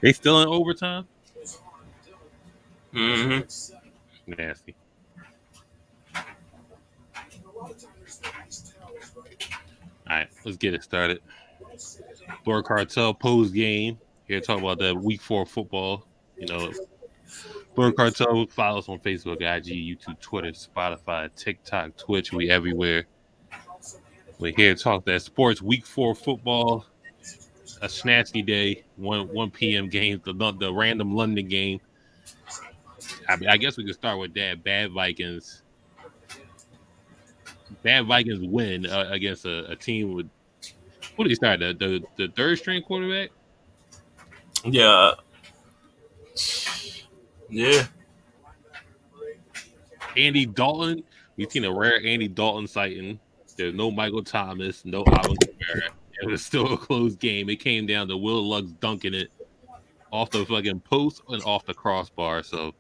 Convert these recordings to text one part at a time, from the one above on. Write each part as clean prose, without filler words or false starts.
They still in overtime? Mm-hmm. Nasty. All right, let's get it started. Blerd Cartel post game. Here to talk about the week 4 football. Blerd Cartel, follow us on Facebook, IG, YouTube, Twitter, Spotify, TikTok, Twitch. We everywhere. We're here to talk that sports week 4 football. A snatchy day, 1 p.m. game, the random London game. I guess we could start with that. Bad Vikings win against a team with what did he start? The third string quarterback? Yeah. Yeah. Andy Dalton. We've seen a rare Andy Dalton sighting. There's no Michael Thomas, no Alvin Kamara. It was still a close game. It came down to Will Luggs dunking it off the fucking post and off the crossbar. So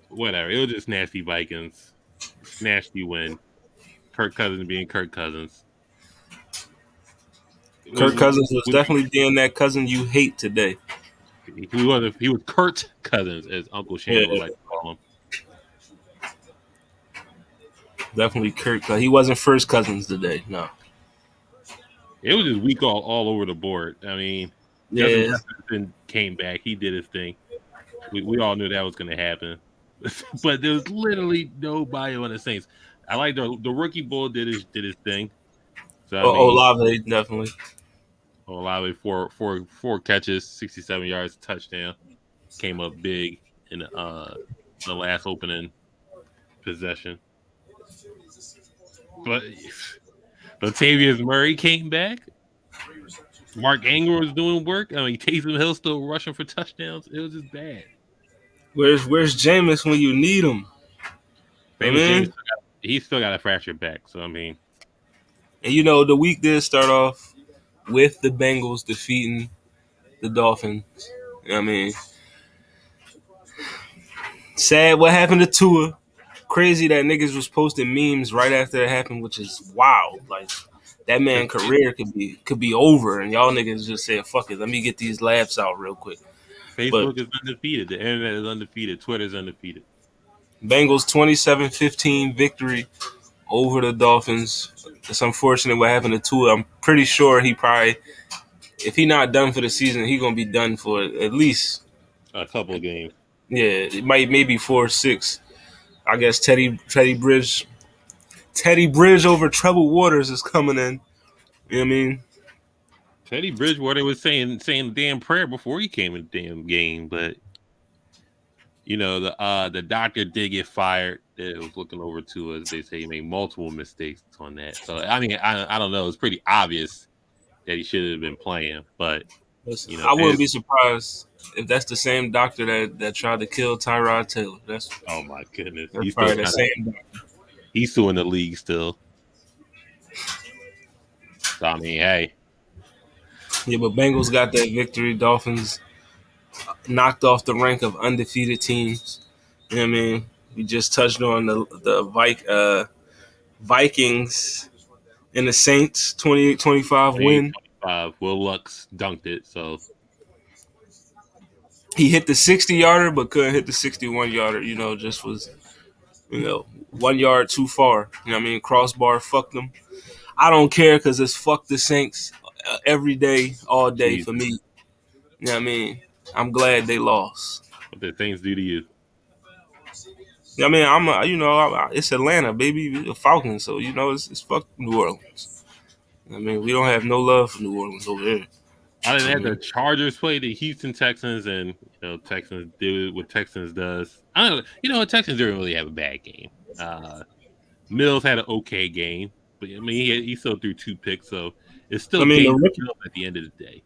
whatever. It was just nasty Vikings. Nasty win. Kirk Cousins being Kirk Cousins. Kirk Cousins was definitely being that cousin you hate today. He was Kurt Cousins, as Uncle Shane would like to call him. Definitely Kirk. He wasn't first cousins today. No. It was just weak all over the board. I mean, Yeah. Justin came back. He did his thing. We all knew that was going to happen. But there was literally nobody on the Saints. I like the rookie bull did his thing. So Olave definitely. Olave four catches, 67 yards, touchdown. Came up big in the last opening possession. But Latavius Murray came back. Mark Ingram was doing work. I mean, Taysom Hill still rushing for touchdowns. It was just bad. Where's Jameis when you need him? James he still got a fractured back. So I mean, and the week did start off with the Bengals defeating the Dolphins. I mean, sad what happened to Tua. Crazy that niggas was posting memes right after it happened, which is wild. Like that man's career could be over, and y'all niggas just said, "Fuck it, let me get these laughs out real quick." Facebook is undefeated. The internet is undefeated. Twitter's undefeated. Bengals 27-15 victory over the Dolphins. It's unfortunate what happened to Tua. I'm pretty sure he probably, if he not done for the season, he gonna be done for at least a couple of games. Yeah, it maybe 4 or 6. I guess Teddy Bridge over troubled waters is coming in. You know what I mean? Teddy Bridgewater was saying the damn prayer before he came in the damn game, but the doctor did get fired. It was looking over to us. They say he made multiple mistakes on that. So I mean, I don't know. It's pretty obvious that he should have been playing, but listen, I wouldn't be surprised if that's the same doctor that tried to kill Tyrod Taylor. Oh my goodness. He's probably the same doctor. He's still in the league still. So I mean, hey. Yeah, but Bengals got that victory. Dolphins knocked off the rank of undefeated teams. You know what I mean? We just touched on the Vikings and the Saints 28-25 win. Will Lux dunked it, so he hit the 60-yarder but couldn't hit the 61-yarder. Just was 1 yard too far. You know what I mean? Crossbar fucked them. I don't care because it's fuck the Saints every day, all day for me. You know what I mean? I'm glad they lost. What did things do to you? I mean, it's Atlanta, baby, the Falcons. So it's fuck New Orleans. I mean, we don't have no love for New Orleans over there. Other than that, the Chargers played the Houston Texans, and Texans do what Texans does. I don't know. Texans didn't really have a bad game. Mills had an okay game, but I mean, he still threw 2 picks, so it's still game at the end of the day.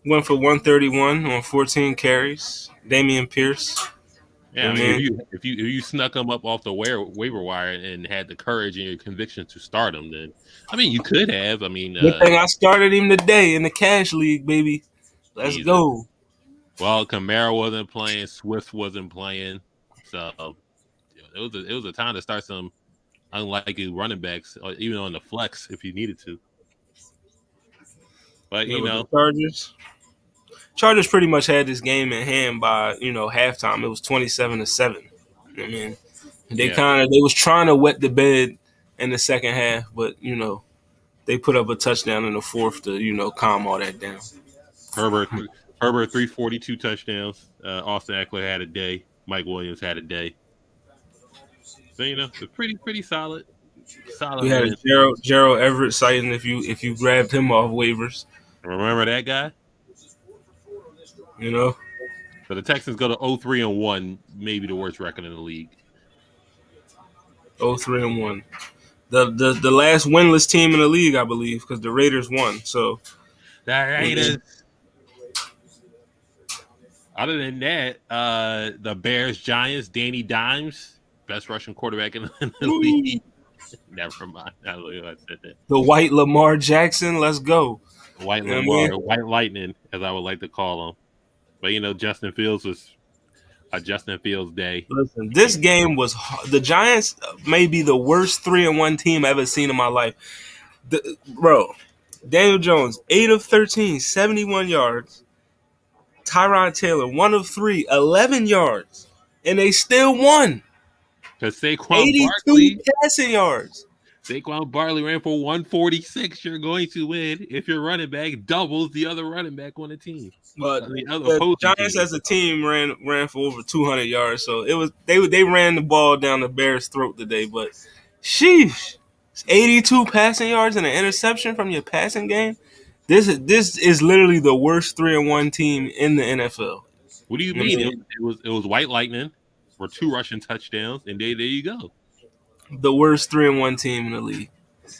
Went for 131 on 14 carries. Damian Pierce. Yeah, I mean, if you snuck him up off the waiver wire and had the courage and your conviction to start him, then I mean, you could have. I mean, good thing I started him today in the cash league, baby. Let's go. Well, Kamara wasn't playing, Swift wasn't playing, so it was a time to start some unlikely running backs, or even on the flex if you needed to. But Yeah, with the Chargers pretty much had this game in hand by halftime. It was 27-7. I mean, yeah, they was trying to wet the bed in the second half, but they put up a touchdown in the fourth to calm all that down. Herbert Herbert 342 touchdowns. Austin Eckler had a day. Mike Williams had a day. So it's pretty solid. We Solid had a win. Gerald Everett sighting if you grabbed him off waivers, Remember that guy? you know. So the Texans go to 0-3-1, maybe the worst record in the league. 0-3-1. The last winless team in the league, I believe, because the Raiders won. So The Raiders. Other than that, the Bears Giants, Danny Dimes, best Russian quarterback in the league. Never mind. I said that. The white Lamar Jackson, let's go. White Lamar, White Lightning, as I would like to call him. But Justin Fields was a Justin Fields day. Listen, this game was the Giants may be the worst 3-1 team I've ever seen in my life. Bro, Daniel Jones, 8 of 13, 71 yards. Tyrod Taylor, 1 of 3, 11 yards. And they still won. Because 82 Barkley, passing yards. Saquon Barkley ran for 146. You're going to win if your running back doubles the other running back on the team. But the Giants as a team ran for over 200 yards. So it was they ran the ball down the Bears' throat today. But sheesh, 82 passing yards and an interception from your passing game. This is literally the worst 3-1 team in the NFL. What do you mean? It was White Lightning for 2 rushing touchdowns, and there you go. The worst 3-1 team in the league.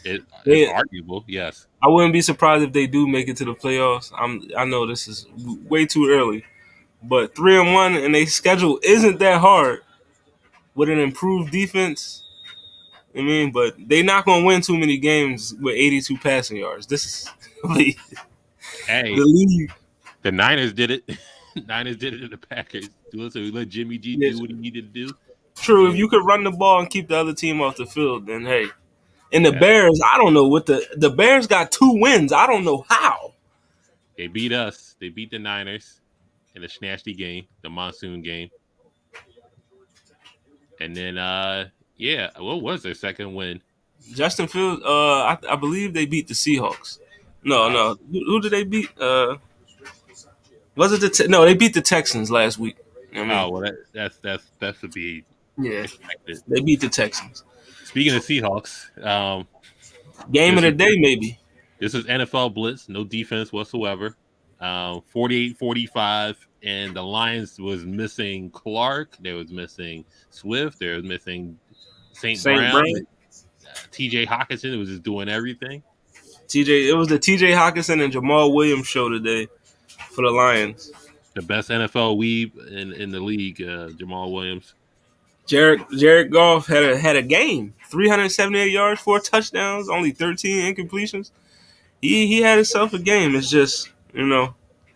It's arguable, yes. I wouldn't be surprised if they do make it to the playoffs. I know this is way too early, but 3-1 and their schedule isn't that hard with an improved defense. I mean, but they're not going to win too many games with 82 passing yards. This is the league. The Niners did it. Niners did it to the Packers. So we let Jimmy G do what he needed to do. True, if you could run the ball and keep the other team off the field, then hey. And the Bears, I don't know what the Bears got 2 wins. I don't know how. They beat us. They beat the Niners in the Snasty game, the monsoon game. And then, what was their second win? Justin Fields, I believe they beat the Seahawks. No. Who did they beat? Was it no? They beat the Texans last week. That's to be expected. They beat the Texans. Speaking of Seahawks, game of the day maybe. This is NFL blitz, no defense whatsoever. 48-45, and the Lions was missing Clark. They was missing Swift. They was missing St. Brown. T.J. Hockenson was just doing everything. It was the T.J. Hockenson and Jamal Williams show today for the Lions. The best NFL weeb in the league, Jamal Williams. Jared Goff had a game, 378 yards, 4 touchdowns, only 13 incompletions. He had himself a game. It's just the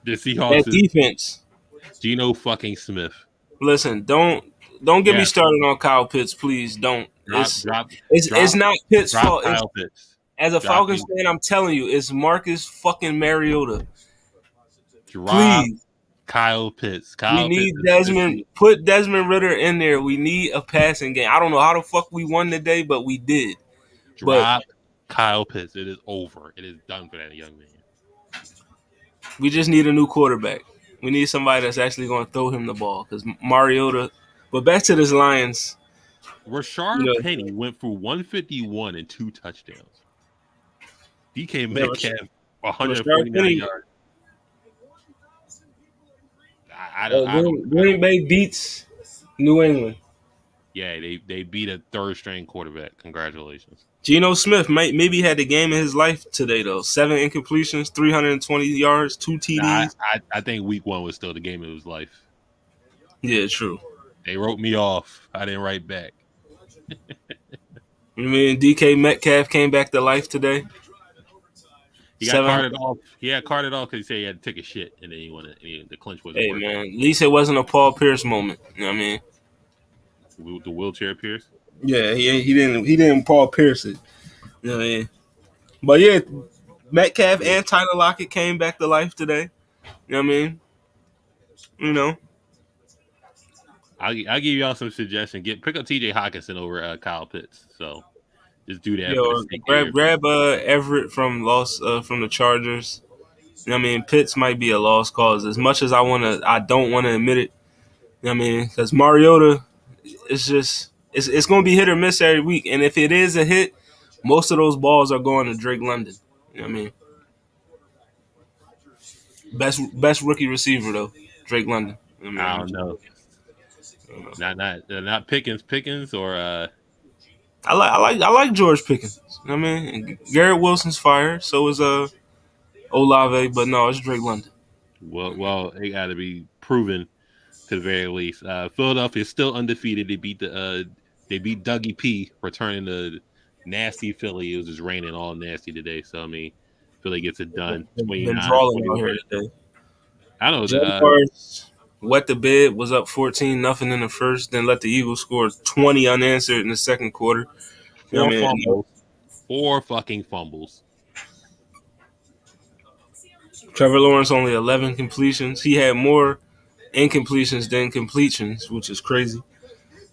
Seahawks that defense. Geno fucking Smith. Listen, don't get me started on Kyle Pitts, please. Don't. It's not Pitts' fault. As a Falcons fan, I'm telling you, it's Marcus fucking Mariota. Please. Kyle Pitts. We need Desmond. Put Desmond Ridder in there. We need a passing game. I don't know how the fuck we won today, but we did. Drop Kyle Pitts. It is over. It is done for that young man. We just need a new quarterback. We need somebody that's actually going to throw him the ball because Mariota. But back to this Lions. Rashard Penny went for 151 and 2 touchdowns. DK Metcalf 149 yards. Green Bay beats New England. Yeah, they beat a 3rd-string quarterback. Congratulations. Geno Smith maybe had the game of his life today, though. 7 incompletions, 320 yards, 2 TDs. I think week 1 was still the game of his life. Yeah, true. They wrote me off. I didn't write back. I mean, DK Metcalf came back to life today. He got carted off. He got carted off because he said he had to take a shit, and then the clinch wasn't working. Hey, man, at least it wasn't a Paul Pierce moment. You know what I mean? The wheelchair Pierce? Yeah, he didn't Paul Pierce it. You know what I mean? But yeah, Metcalf Yeah. and Tyler Lockett came back to life today. You know what I mean? You know, I'll give y'all some suggestions. Pick up T.J. Hawkinson over Kyle Pitts. So just do that for the yo, sake of your. grab Everett from the Chargers. You know what I mean? Pitts might be a lost cause. As much as I don't want to admit it. You know what I mean? Because Mariota, it's going to be hit or miss every week. And if it is a hit, most of those balls are going to Drake London. You know what I mean? Best rookie receiver though, Drake London. I don't know. I don't know. Not Pickens or I like George Pickens. You know what I mean? And Garrett Wilson's fire. So is Olave, but no, it's Drake London. well, it got to be proven to the very least. Philadelphia is still undefeated. They beat Dougie P, returning to nasty Philly. It was just raining all nasty today. So I mean, Philly gets it done. Been 29 drawing out 21. here today. I know Jaguars wet the bed, was up 14-0 in the first, then let the Eagles score 20 unanswered in the second quarter. You know four what I mean? fumbles, 4 fucking fumbles. Trevor Lawrence only 11 completions. He had more incompletions than completions, which is crazy.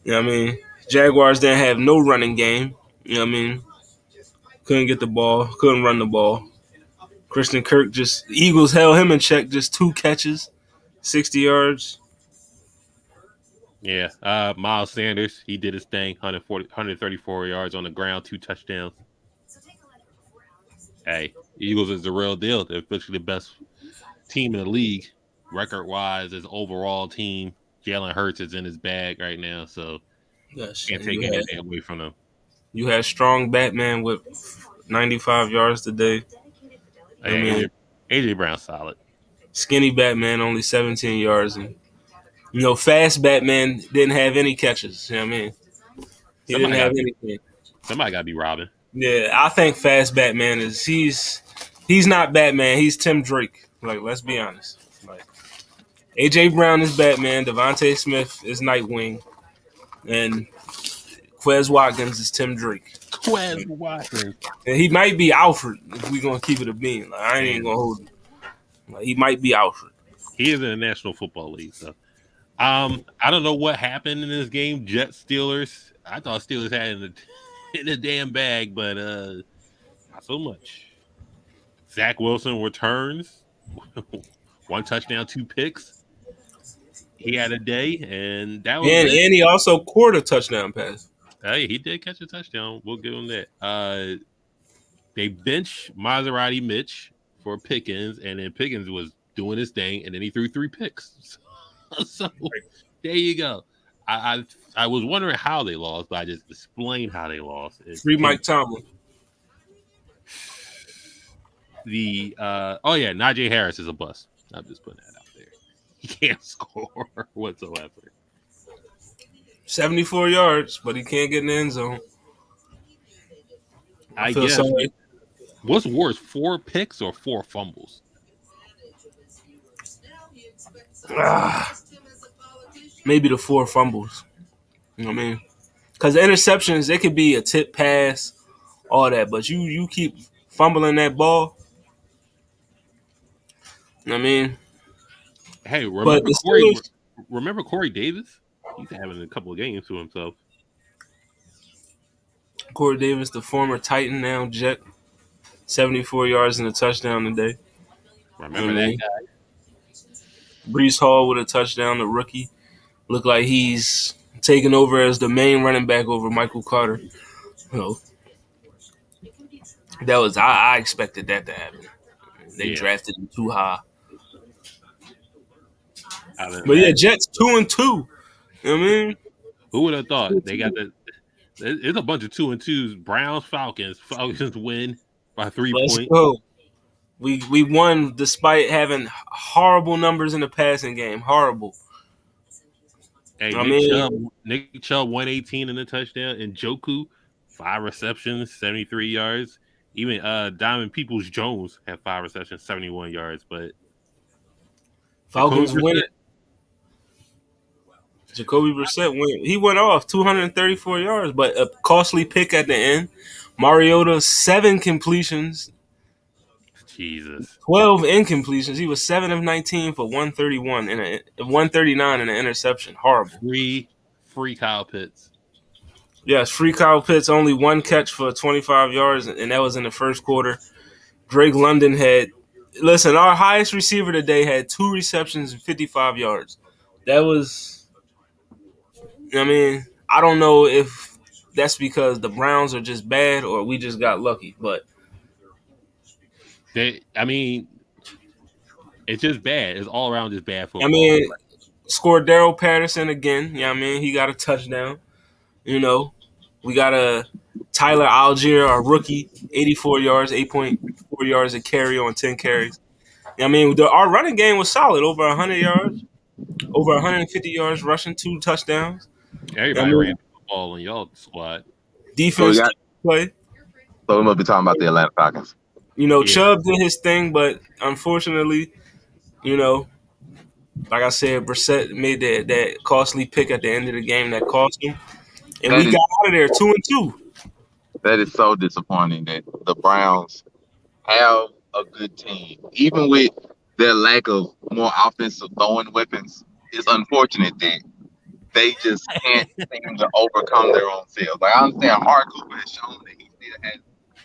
You know what I mean? Jaguars didn't have no running game. You know what I mean? Couldn't get the ball, couldn't run the ball. Christian Kirk Eagles held him in check, just 2 catches, 60 yards. Yeah, Miles Sanders, he did his thing, 134 yards on the ground, 2 touchdowns. Hey, Eagles is the real deal. They're officially the best team in the league, record wise, as overall team. Jalen Hurts is in his bag right now, so Yes, can't take anything away from them. You had strong Batman with 95 yards today. Yeah, AJ Brown's solid. Skinny Batman only 17 yards, and fast Batman didn't have any catches. You know what I mean? He didn't have anything. Somebody got to be Robin. Yeah, I think fast Batman he's not Batman. He's Tim Drake. Like, let's be honest. Like, AJ Brown is Batman. Devontae Smith is Nightwing, and Quez Watkins is Tim Drake. Quez Watkins. And he might be Alfred if we gonna keep it a bean. Like, I ain't gonna hold him. Like, he might be Alfred. He is in the National Football League, so I don't know what happened in this game. Jets Steelers. I thought Steelers had in the damn bag, but not so much. Zach Wilson returns. 1 touchdown, 2 picks. He had a day, and that was and he also caught a touchdown pass. Hey, he did catch a touchdown. We'll give him that. They bench Maserati Mitch for Pickens, and then Pickens was doing his thing, and then he threw 3 picks. So there you go. I was wondering how they lost, but I just explained how they lost. Free Mike Tomlin. Najee Harris is a bust. I'm just putting that out there. He can't score whatsoever. 74 yards, but he can't get in the end zone. I guess. Sorry. What's worse, 4 picks or 4 fumbles? Maybe the 4 fumbles. You know what I mean? Because interceptions, they could be a tip pass, all that, but you keep fumbling that ball. You know what I mean? Hey, remember Corey Davis? He's having a couple of games to himself. Corey Davis, the former Titan, now Jet, 74 yards and a touchdown today. Remember that guy? Breece Hall with a touchdown, the rookie. Looked like he's taking over as the main running back over Michael Carter. That was I expected that to happen. They drafted him too high. But yeah, Jets 2-2. You know what I mean? Who would have thought? They got there's a bunch of 2-2s. Browns, Falcons. Falcons win by 3 points. Let's go. We won despite having horrible numbers in the passing game. Horrible. Hey, Nick Chubb 118 in the touchdown, and Njoku 5 receptions, 73 yards. Even Diamond Peoples Jones had 5 receptions, 71 yards. But Falcons win it. Jacoby Brissett went off 234 yards, but a costly pick at the end. Mariota 7 completions. Jesus. 12 incompletions. He was 7 of 19 for 131 and 139 and an interception. Horrible. Free Kyle Pitts. Yes, free Kyle Pitts, only one catch for 25 yards, and that was in the first quarter. Drake London had, listen, our highest receiver today had 2 receptions and 55 yards. That was, I mean, I don't know if that's because the Browns are just bad or we just got lucky, but I mean, it's just bad. It's all around just bad I football. mean, scored Daryl Patterson again. I mean, he got a touchdown. You know, we got a Tyler Algier, our rookie, 84 yards, 8.4 yards a carry on 10 carries. I mean, our running game was solid, over 100 yards, over 150 yards rushing, 2 touchdowns. I Everybody ran mean, the football in y'all squad. So we defense got. play. So we must be talking about the Atlanta Falcons. You know, Yeah. Chubb did his thing, but unfortunately, you know, like I said, Brissett made that costly pick at the end of the game that cost him, and we got out of there 2-2. That is so disappointing that the Browns have a good team, even with their lack of more offensive throwing weapons. It's unfortunate that they just can't seem to overcome their own selves. Like I understand, Mark Cooper has shown that he still has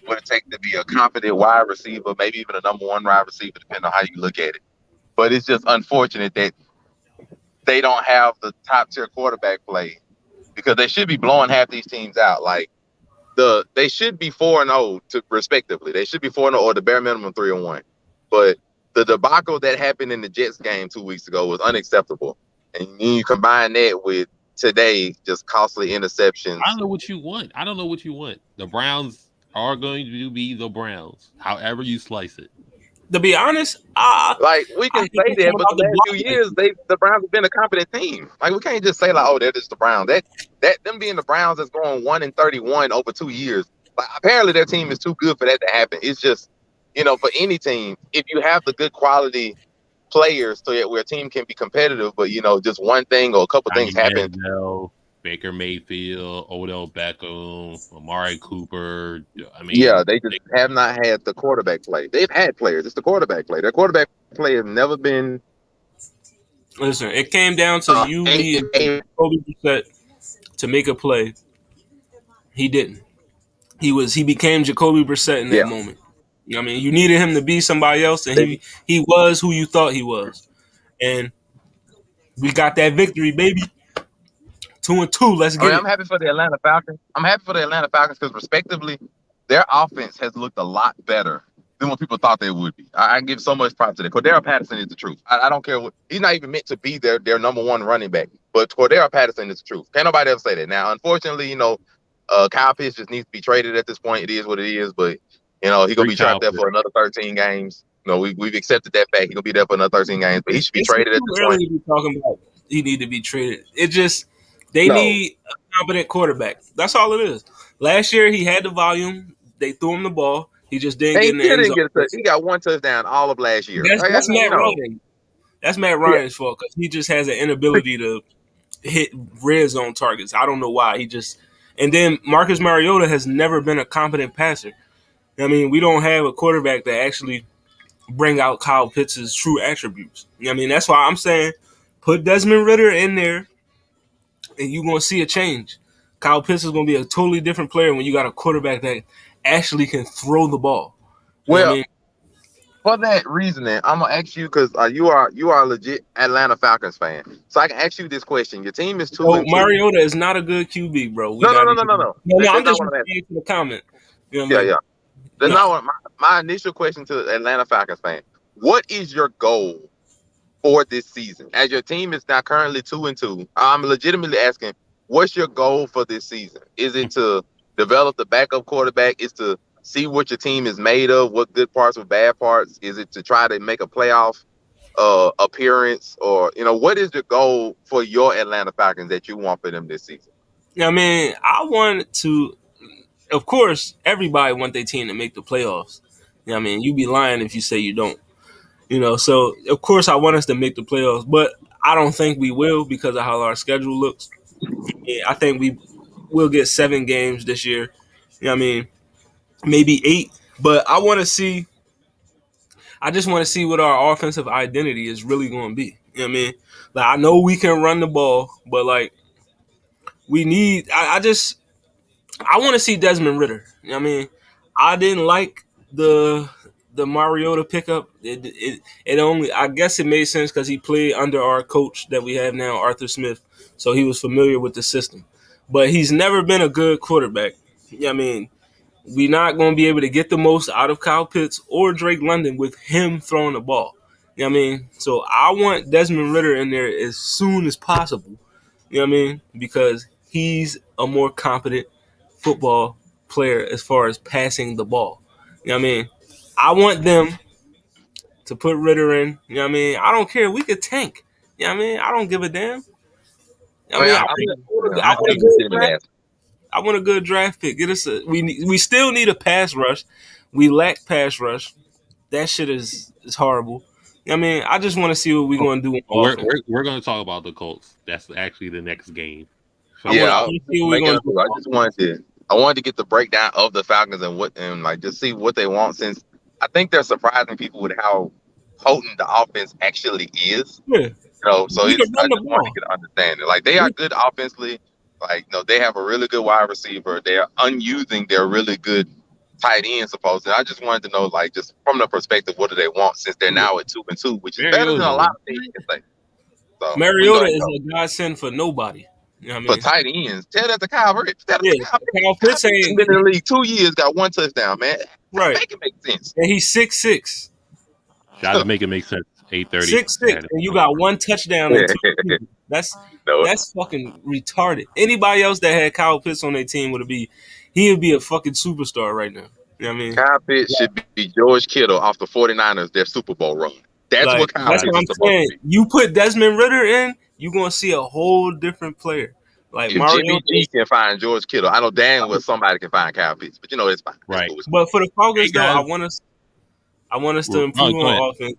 what it takes to be a confident wide receiver, maybe even a number 1 wide receiver, depending on how you look at it. But it's just unfortunate that they don't have the top tier quarterback play because they should be blowing half these teams out. Like they should be 4-0 respectively. They should be 4-0 or the bare minimum 3-1. But the debacle that happened in the Jets game 2 weeks ago was unacceptable. And you combine that with today, just costly interceptions. I don't know what you want. The Browns are going to be the Browns, however you slice it. To be honest, like we can say that, but the last few years, the Browns have been a competent team. Like we can't just say like, oh, they're just the Browns. That them being the Browns is going 1-31 over 2 years. Like apparently their team is too good for that to happen. It's just, for any team, if you have the good quality players so that where a team can be competitive, but just one thing or a couple things happen. Baker Mayfield, Odell Beckham, Amari Cooper. I mean, they just have not had the quarterback play. They've had players. It's the quarterback play. Their quarterback play has never been. Listen, it came down to you needing Jacoby Brissett to make a play. He didn't. He became Jacoby Brissett in that moment. I mean, you needed him to be somebody else, and he was who you thought he was. And we got that victory, baby. 2-2. Let's get it. I'm happy for the Atlanta Falcons. I'm happy for the Atlanta Falcons because, respectively, their offense has looked a lot better than what people thought they would be. I give so much props to them. Cordero Patterson is the truth. I don't care what he's not even meant to be their number 1 running back, but Cordero Patterson is the truth. Can't nobody else say that. Now, unfortunately, Kyle Pitts just needs to be traded at this point. It is what it is, but he's gonna be trapped there for another 13 games. We've accepted that fact. He's gonna be there for another 13 games, but he should be traded at this point. To be talking about he need to be traded. It just they need a competent quarterback. That's all it is. Last year he had the volume. They threw him the ball. He just didn't get in the end zone. He got 1 touchdown all of last year. That's Matt Ryan. That's Matt Ryan's fault because he just has an inability to hit red zone targets. I don't know why. And then Marcus Mariota has never been a competent passer. I mean, we don't have a quarterback that actually bring out Kyle Pitts' true attributes. I mean, that's why I'm saying put Desmond Ridder in there and you're going to see a change. Kyle Pitts is going to be a totally different player when you got a quarterback that actually can throw the ball. For that reasoning, I'm gonna ask you because you are a legit Atlanta Falcons fan, so I can ask you this question: your team is 2-2. Mariota is not a good QB, bro. No. I'm just responding to the comment. Yeah. That's not what my initial question to the Atlanta Falcons fan. What is your goal for this season? As your team is now currently 2-2, I'm legitimately asking, what's your goal for this season? Is it to develop the backup quarterback? Is to see what your team is made of, what good parts or bad parts? Is it to try to make a playoff appearance? Or, what is the goal for your Atlanta Falcons that you want for them this season? I mean, I want to, of course, everybody want their team to make the playoffs. I mean, you'd be lying if you say you don't. So, of course, I want us to make the playoffs, but I don't think we will because of how our schedule looks. I think we'll get 7 games this year. I mean, maybe 8, but I want to see I just want to see what our offensive identity is really going to be. You know what I mean? Like I know we can run the ball, but like we need. I want to see Desmond Ritter. You know what I mean? I didn't like the Mariota pickup. It only I guess it made sense because he played under our coach that we have now, Arthur Smith, so he was familiar with the system. But he's never been a good quarterback. You know what I mean? We're not going to be able to get the most out of Kyle Pitts or Drake London with him throwing the ball. You know what I mean? So I want Desmond Ritter in there as soon as possible. You know what I mean? Because he's a more competent football player as far as passing the ball. You know what I mean? I want them to put Ritter in. You know what I mean? I don't care. We could tank. You know what I mean? I don't give a damn. I mean, I want a good draft. I want a good draft pick. Get us we still need a pass rush. We lack pass rush. That shit is horrible. I mean, I just want to see what we're going to do. We're going to talk about the Colts. That's actually the next game. So I wanted to get the breakdown of the Falcons and like just see what they want, since I think they're surprising people with how potent the offense actually is. Yeah. So I just want to get an understanding. Like they are good offensively. Like they have a really good wide receiver. They are unusing their really good tight end, supposedly. I just wanted to know, like, just from the perspective, what do they want, since they're now at 2-2, which is better than a lot of things you can say. So, Mariota is a godsend for nobody. You know what I mean? For tight ends, tell that to Kyle Pitts. Kyle Pitts ain't been in the league 2 years, got 1 touchdown, man. Right, make it make sense. And he's 6'6". Got to make it make sense. 830. 6'6", and you got 1 touchdown. In 2 years. That's fucking retarded. Anybody else that had Kyle Pitts on their team would be a fucking superstar right now. You know what I mean? Kyle Pitts should be George Kittle off the 49ers, their Super Bowl run. That's what Kyle Pitts is supposed to be. You put Desmond Ritter in, you're going to see a whole different player. Like if Jimmy G can find George Kittle, I know damn well somebody can find Kyle Pitts, but it's fine. Right. But for the Falcons, though, I want us to improve on offense.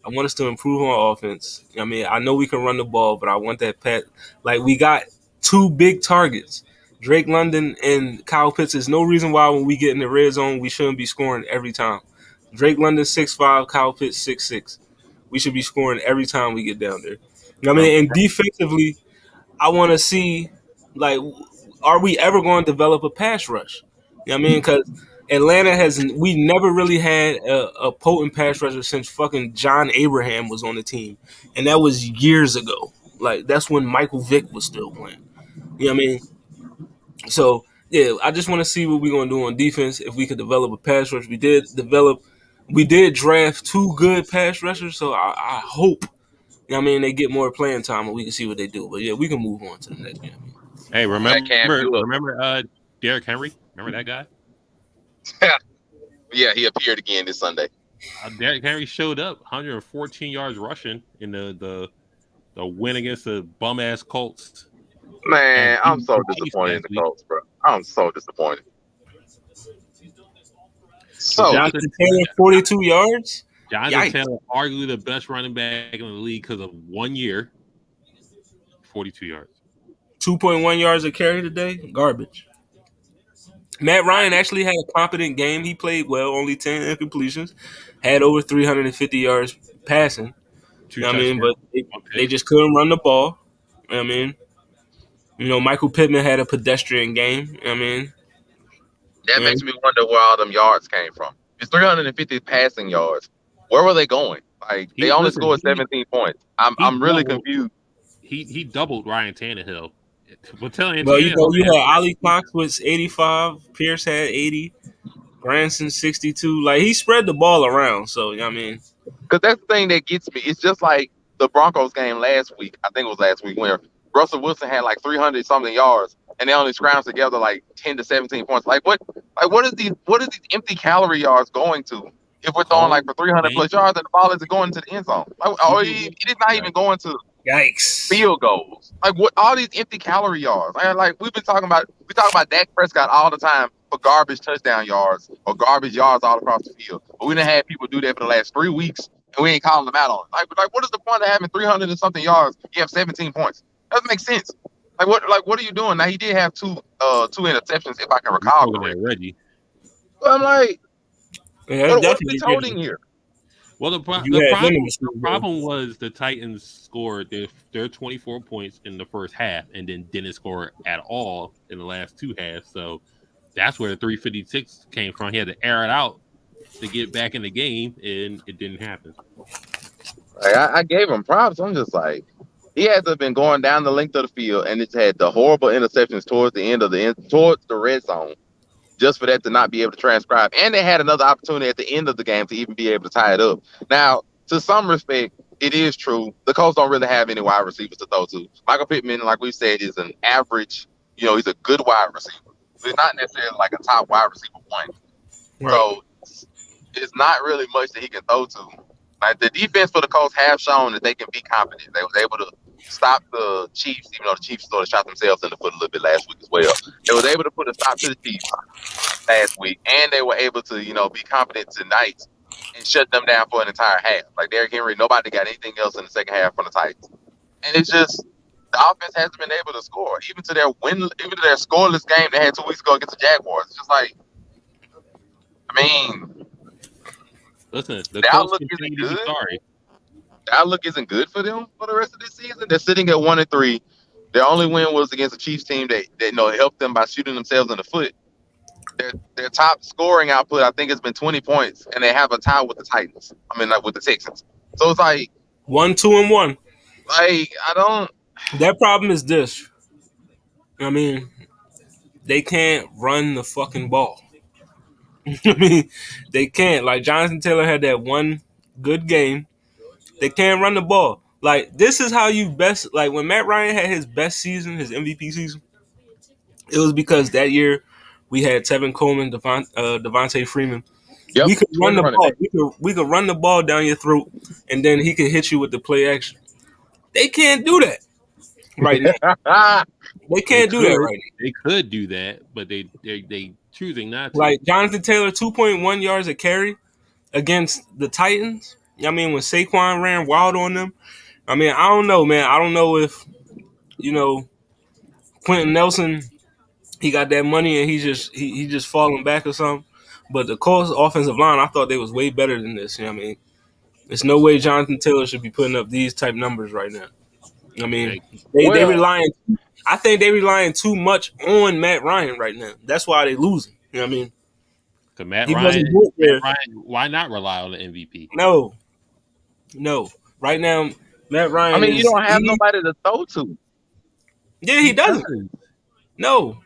I want us to improve on offense. I mean, I know we can run the ball, but I want that pat. Like, we got 2 big targets. Drake London and Kyle Pitts. There's no reason why when we get in the red zone, we shouldn't be scoring every time. Drake London 6'5", Kyle Pitts 6'6". We should be scoring every time we get down there. I mean, and defensively, I want to see, like, are we ever going to develop a pass rush? You know what I mean? Because Atlanta we never really had a potent pass rusher since fucking John Abraham was on the team. And that was years ago. Like, that's when Michael Vick was still playing. You know what I mean? So, yeah, I just want to see what we're going to do on defense. If we could develop a pass rush. We did draft 2 good pass rushers, so I hope, you know what I mean, they get more playing time and we can see what they do. But, yeah, we can move on to the next game. Hey, remember Derrick Henry? Remember that guy? Yeah, he appeared again this Sunday. Derrick Henry showed up, 114 yards rushing in the win against the bum-ass Colts. Man, I'm so disappointed in the Colts, bro. I'm so disappointed. So Jonathan Taylor, 42 yards? Jonathan Taylor, arguably the best running back in the league because of 1 year, 42 yards. 2.1 yards a carry today? Garbage. Matt Ryan actually had a competent game. He played well, only 10 incompletions, had over 350 yards passing. You know what I mean? But they just couldn't run the ball. You know what I mean? Michael Pittman had a pedestrian game. You know what I mean? That makes me wonder where all them yards came from. It's 350 passing yards. Where were they going? Like, they only scored 17 points. I'm really confused. He doubled Ryan Tannehill. You had Ali Cox was 85, Pierce had 80, Granson 62. Like, he spread the ball around. So, you know what I mean? Because that's the thing that gets me. It's just like the Broncos game last week. I think it was last week where Russell Wilson had like 300 something yards, and they only scrounged together like 10 to 17 points. What is these empty calorie yards going to? If we're throwing like for 300 plus yards and the ball isn't going to the end zone, it is not even going to field goals. Like, what? All these empty calorie yards. Like we talk about Dak Prescott all the time for garbage touchdown yards or garbage yards all across the field, but we done had people do that for the last 3 weeks, and we ain't calling them out on it. Like what is the point of having 300 and something yards? You have 17 points. Doesn't make sense. What are you doing? Now, he did have two interceptions, if I can recall correctly. But I'm like, what are we toting here? Well, You had them in the Super the Bowl. problem was the Titans scored their 24 points in the first half and then didn't score at all in the last two halves. So that's where the 356 came from. He had to air it out to get back in the game, and it didn't happen. Like, I gave him props. I'm just like, he had to have been going down the length of the field, and it's had the horrible interceptions towards the end of towards the red zone, just for that to not be able to transcribe. And they had another opportunity at the end of the game to even be able to tie it up. Now, to some respect, it is true. The Colts don't really have any wide receivers to throw to. Michael Pittman, like we said, is an average, he's a good wide receiver. He's not necessarily like a top wide receiver one. Right. So it's not really much that he can throw to. Like, the defense for the Colts have shown that they can be competent. They was able to stop the Chiefs, even though the Chiefs sort of shot themselves in the foot a little bit last week as well. They was able to put a stop to the Chiefs last week, and they were able to, be competent tonight and shut them down for an entire half. Like, Derrick Henry, nobody got anything else in the second half from the Titans. And it's just, the offense hasn't been able to score. Even to their scoreless game they had 2 weeks ago against the Jaguars. It's just like, I mean, Listen, the the Colts outlook continue isn't to be good. sorry. The outlook isn't good for them for the rest of this season. They're sitting at 1-3. Their only win was against a Chiefs team that helped them by shooting themselves in the foot. Their top scoring output, I think, has been 20 points, and they have a tie with the Titans. I mean, like with the Texans. So it's like 1-2-1. like I don't. That problem is this. I mean, they can't run the fucking ball. I mean, they can't. Like, Jonathan Taylor had that one good game. They can't run the ball. Like, this is how you best. Like, when Matt Ryan had his best season, his MVP season, it was because that year we had Tevin Coleman, Devontae Freeman. Yep, We could run the running ball. back. We could run the ball down your throat, and then he could hit you with the play action. They can't do that right now. They can't do that right now. They could do that, but they choosing not to. Like, Jonathan Taylor, 2.1 yards a carry against the Titans. I mean, when Saquon ran wild on them. I mean, I don't know, man. I don't know if, Quentin Nelson, he got that money and he just falling back or something. But the Colts offensive line, I thought they was way better than this. You know what I mean? There's no way Jonathan Taylor should be putting up these type numbers right now. I mean, they relying. I think they relying too much on Matt Ryan right now. That's why they losing. You know what I mean? Matt Ryan, why not rely on the MVP? No. Right now, Matt Ryan. I mean, you don't have nobody to throw to. Yeah, he doesn't. No.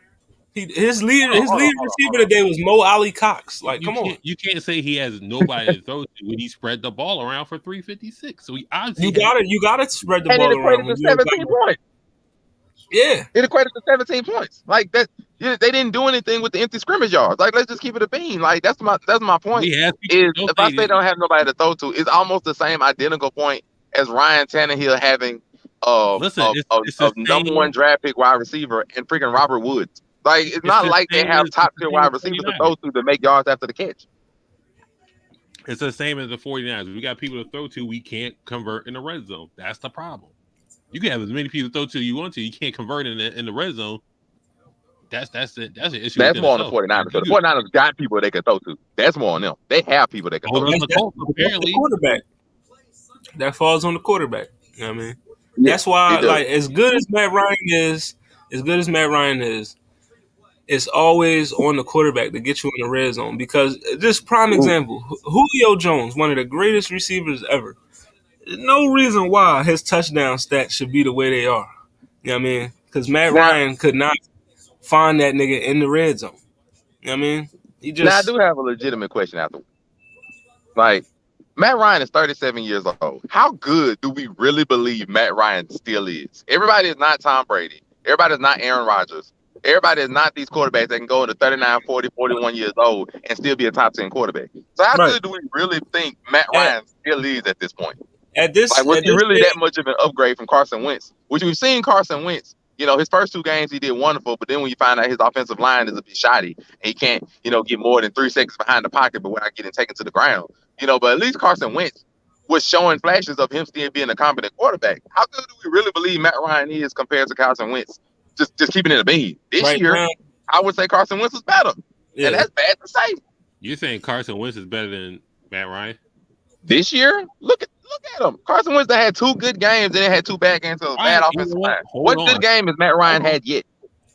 His lead receiver today was Mo Ali Cox. Like, come on. You can't say he has nobody to throw to when he spread the ball around for 356. So he obviously you gotta spread the ball around. And it equated to 17 points. Yeah. It equated to 17 points. Like that, they didn't do anything with the empty scrimmage yards. Like, let's just keep it a bean. Like, that's my point. If I say they don't have nobody to throw to, it's almost the same identical point as Ryan Tannehill having a number one draft pick wide receiver and freaking Robert Woods. Like, it's not like they have top tier wide receivers to throw to make yards after the catch. It's the same as the 49ers. We got people to throw to. We can't convert in the red zone. That's the problem. You can have as many people to throw to you want to. You can't convert in the red zone. That's an issue. That's more on the 49ers. So the 49ers got people they can throw to. That's more on them. They have people they can throw to. Apparently, quarterback. That falls on the quarterback. You know what I mean? That's why, like, as good as Matt Ryan is, it's always on the quarterback to get you in the red zone. Because just prime example, Julio Jones, one of the greatest receivers ever. No reason why his touchdown stats should be the way they are. You know what I mean? Because Matt Ryan could not find that nigga in the red zone. You know what I mean? Now, I do have a legitimate question afterwards. Like, Matt Ryan is 37 years old. How good do we really believe Matt Ryan still is? Everybody is not Tom Brady. Everybody is not Aaron Rodgers. Everybody is not these quarterbacks that can go into 39, 40, 41 years old and still be a top 10 quarterback. So how good do we really think Matt Ryan still is at this point? Was he really that much of an upgrade from Carson Wentz? Which we've seen Carson Wentz, his first 2 games he did wonderful, but then when you find out his offensive line is a bit shoddy and he can't, get more than 3 seconds behind the pocket but without getting taken to the ground. But at least Carson Wentz was showing flashes of him still being a competent quarterback. How good do we really believe Matt Ryan is compared to Carson Wentz? Just keeping it a bean. This year, I would say Carson Wentz is better. Yeah. And that's bad to say. You're saying Carson Wentz is better than Matt Ryan? This year, look at him. Carson Wentz had two good games, and then had two bad games. So it was All bad right, you know offensive what? line. Hold What good on. game has Matt Ryan had yet?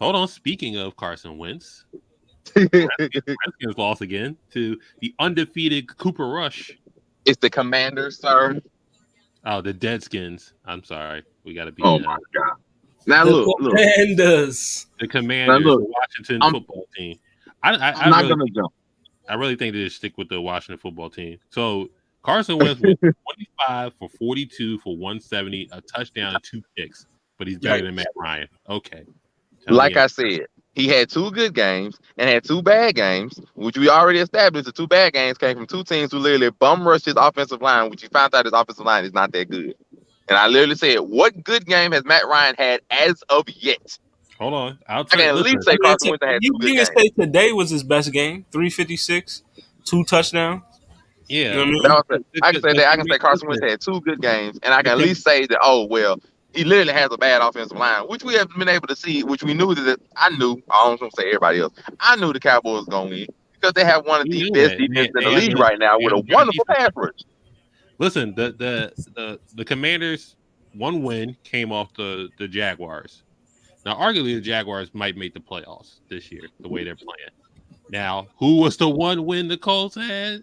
Hold on. Speaking of Carson Wentz, Redskins lost again to the undefeated Cooper Rush. It's the Commanders, sir. Oh, the Deadskins. I'm sorry. We got to be Oh my god! Now The look. Commanders. the Now Commanders, look. the Washington I'm, football team. I I'm not really, gonna jump. I really think they should stick with the Washington football team. So Carson Wentz went 25 for 42 for 170, a touchdown and 2 picks, but he's better than Matt Ryan. Okay. Like I said, he had two good games and had two bad games, which we already established. The two bad games came from two teams who literally bum rushed his offensive line, which you found out his offensive line is not that good. And I literally said, what good game has Matt Ryan had as of yet? Hold on. I can at least say Carson Wentz had two good You games. can say today was his best game. 356, 2 touchdowns. Yeah. You know what I mean? I can say that. I can say Carson Wentz had two good games, and I can at least say that. Oh well, he literally has a bad offensive line, which we haven't been able to see. Which we knew that I knew. I don't want to say everybody else. I knew the Cowboys going to win because they have one of the best defenses in the league right now with a wonderful pass rush. Listen, the Commanders' one win came off the Jaguars. Now, arguably, the Jaguars might make the playoffs this year, the way they're playing. Now, who was the one win the Colts had?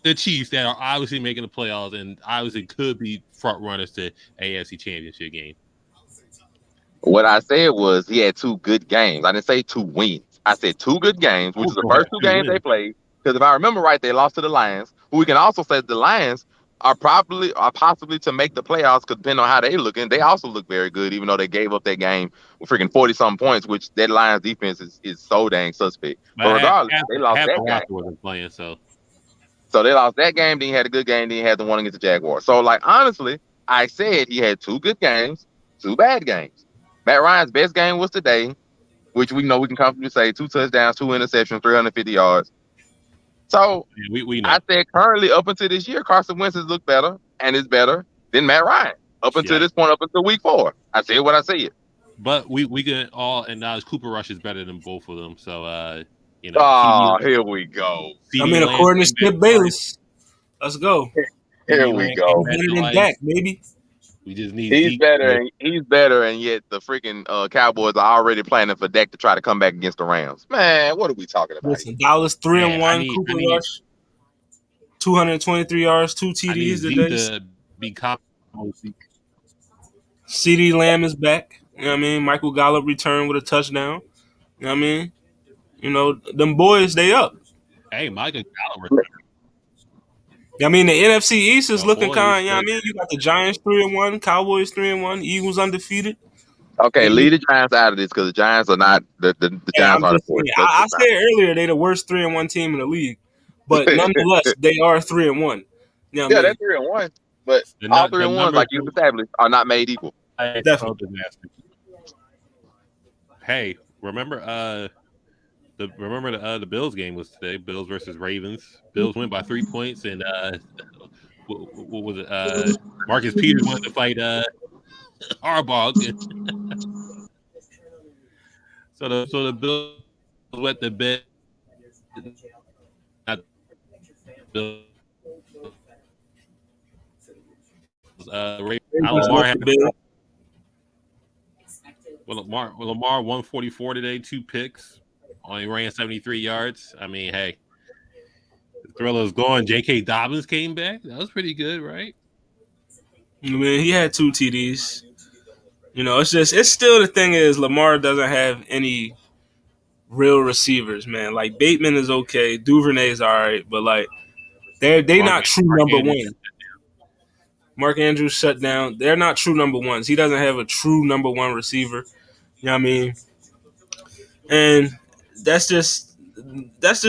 The Chiefs, that are obviously making the playoffs and obviously could be front runners to AFC Championship game. What I said was he had two good games. I didn't say two wins. I said two good games, which is the first two games they played. Because if I remember right, they lost to the Lions. Who we can also say the Lions are possibly to make the playoffs, because depending on how they looking, they also look very good, even though they gave up that game with freaking 40-something points, which that Lions defense is so dang suspect. But regardless, they lost that game. Wasn't playing, so they lost that game, then he had a good game, then he had the one against the Jaguars. So, like, honestly, I said he had two good games, two bad games. Matt Ryan's best game was today, which we know we can comfortably say 2 touchdowns, 2 interceptions, 350 yards. So we know. I said currently up until this year, Carson Wentz has looked better and is better than Matt Ryan up until this point, up until week 4. I said what I said. But we can all acknowledge Cooper Rush is better than both of them. So you know. Oh, here we go. I mean, according to Skip Bayless, let's go. Here we go. Better than Dak, baby. We just need. He's better, and yet the freaking Cowboys are already planning for Dak to try to come back against the Rams. Man, what are we talking about? Listen, Dallas 3-1. Cooper Rush, 223 yards, 2 TDs today. CeeDee Lamb is back. You know what I mean? Michael Gallup returned with a touchdown. You know what I mean? You know, them boys, they up. Hey, Michael Gallup returned. I mean, the NFC East is looking kind of, you know what I mean? You got the Giants 3-1, Cowboys 3-1, Eagles undefeated. Okay, leave the Giants out of this, because the Giants are not the Giants are the fourth. I said earlier they the worst 3-1 team in the league, but nonetheless they are 3-1. You know what I mean? They're 3-1, but all 3-1s, like you established, are not made equal. Definitely. Hey, remember the Bills game was today. Bills versus Ravens. Bills went by 3 points, and what was it? Marcus Peters wanted to fight Harbaugh. so the Bills wet the bed. Lamar 144 today, 2 picks, only ran 73 yards. I mean, hey, the thriller's going. J.K. Dobbins came back. That was pretty good, right? I mean, he had 2 TDs. You know, it's still the thing is Lamar doesn't have any real receivers, man. Like Bateman is okay, Duvernay is all right, but like they not true number one. Mark Andrews shut down. They're not true number ones. He doesn't have a true number one receiver. You know what I mean? And that's just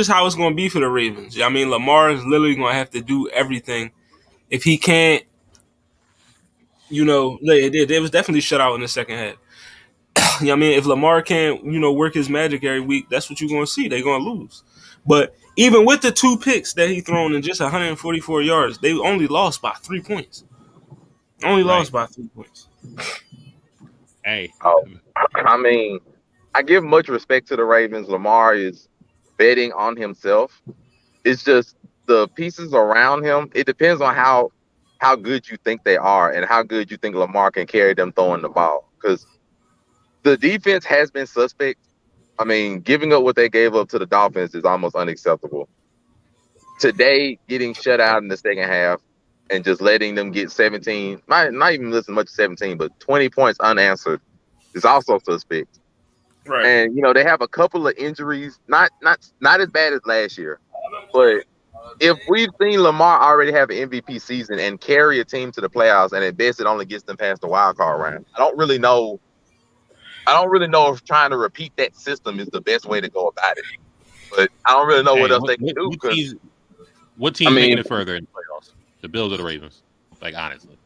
how it's going to be for the Ravens. You know what I mean? Lamar is literally going to have to do everything. If he can't, you know, it was definitely shut out in the second half. You know what I mean? If Lamar can't, you know, work his magic every week, that's what you're going to see. They're going to lose. But even with the 2 picks that he thrown in just 144 yards, they only lost by 3 points. Lost by 3 points. Hey. I mean, I give much respect to the Ravens. Lamar is betting on himself. It's just the pieces around him, it depends on how good you think they are and how good you think Lamar can carry them throwing the ball. Because the defense has been suspect. I mean, giving up what they gave up to the Dolphins is almost unacceptable. Today, getting shut out in the second half and just letting them get 17, not even listen much to 17, but 20 points unanswered is also suspect. Right. And they have a couple of injuries, not as bad as last year, but if we've seen Lamar already have an MVP season and carry a team to the playoffs, and at best it only gets them past the wild card round, I don't really know. I don't really know if trying to repeat that system is the best way to go about it. But I don't really know what Hey, else they can do because what I team's making mean it further in the playoffs? The Bills or the Ravens? Like honestly,